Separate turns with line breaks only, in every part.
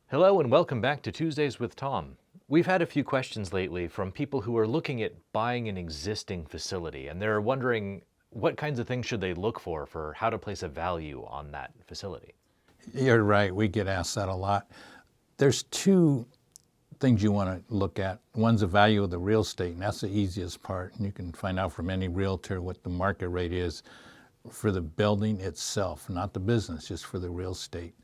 Hello and welcome back to Tuesdays with Tom. We've had a few questions lately from people who are looking at buying an existing facility, and they're wondering what kinds of things should they look for how to place a value on that facility.
You're right, we get asked that a lot. There's two things you want to look at. One's the value of the real estate, and that's the easiest part. And you can find out from any realtor what the market rate is for the building itself, not the business, just for the real estate.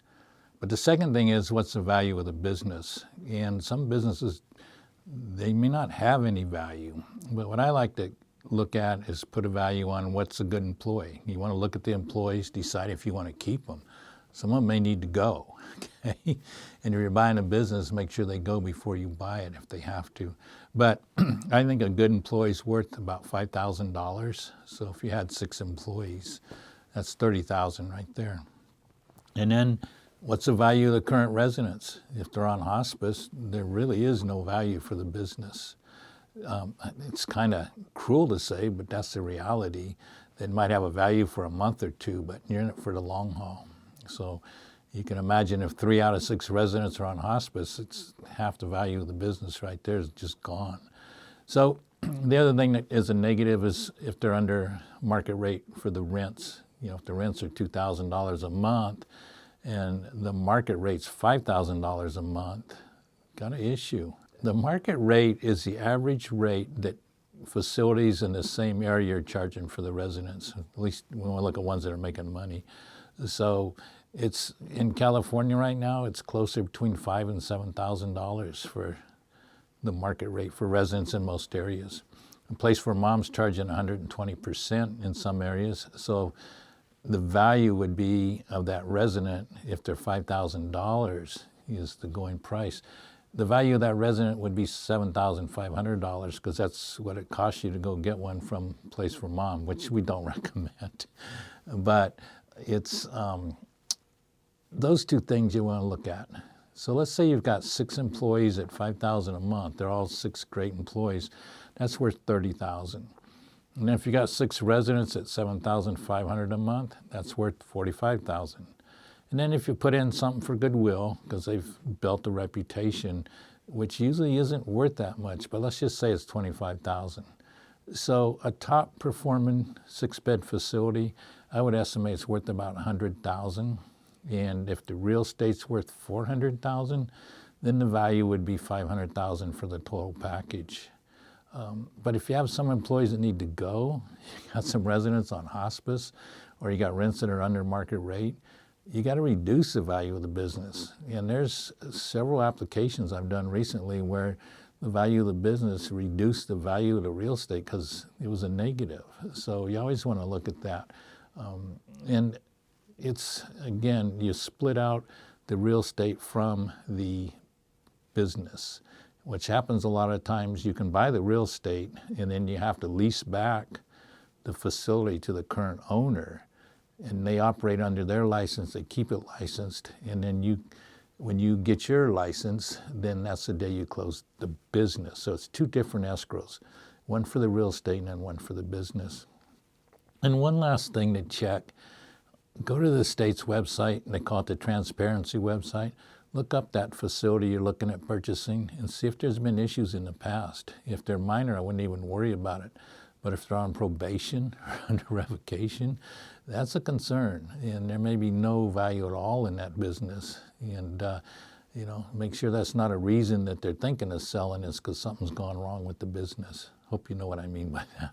But the second thing is, what's the value of the business? And some businesses, they may not have any value. But what I like to look at is put a value on what's a good employee. You want to look at the employees, decide if you want to keep them. Someone may need to go, okay? And if you're buying a business, make sure they go before you buy it if they have to. But I think a good employee's worth about $5,000. So if you had 6 employees, that's $30,000 right there. And then what's the value of the current residents? If they're on hospice, there really is no value for the business. It's kind of cruel to say, but that's the reality. It might have a value for a month or two, but you're in it for the long haul. So you can imagine if 3 out of 6 residents are on hospice, it's half the value of the business right there is just gone. So the other thing that is a negative is if they're under market rate for the rents. You know, if the rents are $2,000 a month and the market rate's $5,000 a month, got an issue. The market rate is the average rate that facilities in the same area are charging for the residents. At least we want to look at ones that are making money. So it's in California right now, it's closer between $5,000 and $7,000 for the market rate for residents in most areas. A place where mom's charging 120% in some areas. So the value would be of that resident, if they're $5,000 is the going price, the value of that resident would be $7,500 because that's what it costs you to go get one from Place for Mom, which we don't recommend. But it's those two things you want to look at. So let's say you've got 6 employees at $5,000 a month. They're all 6 great employees. That's worth $30,000. And then if you got 6 residents at $7,500 a month, that's worth $45,000. And then if you put in something for goodwill, because they've built a reputation, which usually isn't worth that much, but let's just say it's $25,000. So a top performing 6-bed facility, I would estimate it's worth about $100,000. And if the real estate's worth $400,000, then the value would be $500,000 for the total package. But if you have some employees that need to go, you got some residents on hospice, or you got rents that are under market rate, you got to reduce the value of the business. And there's several applications I've done recently where the value of the business reduced the value of the real estate because it was a negative. So you always want to look at that. And it's, again, you split out the real estate from the business, which happens a lot of times. You can buy the real estate and then you have to lease back the facility to the current owner, and they operate under their license, they keep it licensed, and then when you get your license, then that's the day you close the business. So it's 2 different escrows, one for the real estate and then one for the business. And one last thing to check, go to the state's website, and they call it the transparency website. Look up that facility you're looking at purchasing and see if there's been issues in the past. If they're minor, I wouldn't even worry about it. But if they're on probation or under revocation, that's a concern. And there may be no value at all in that business. And, make sure that's not a reason that they're thinking of selling. It's because something's gone wrong with the business. Hope you know what I mean by that.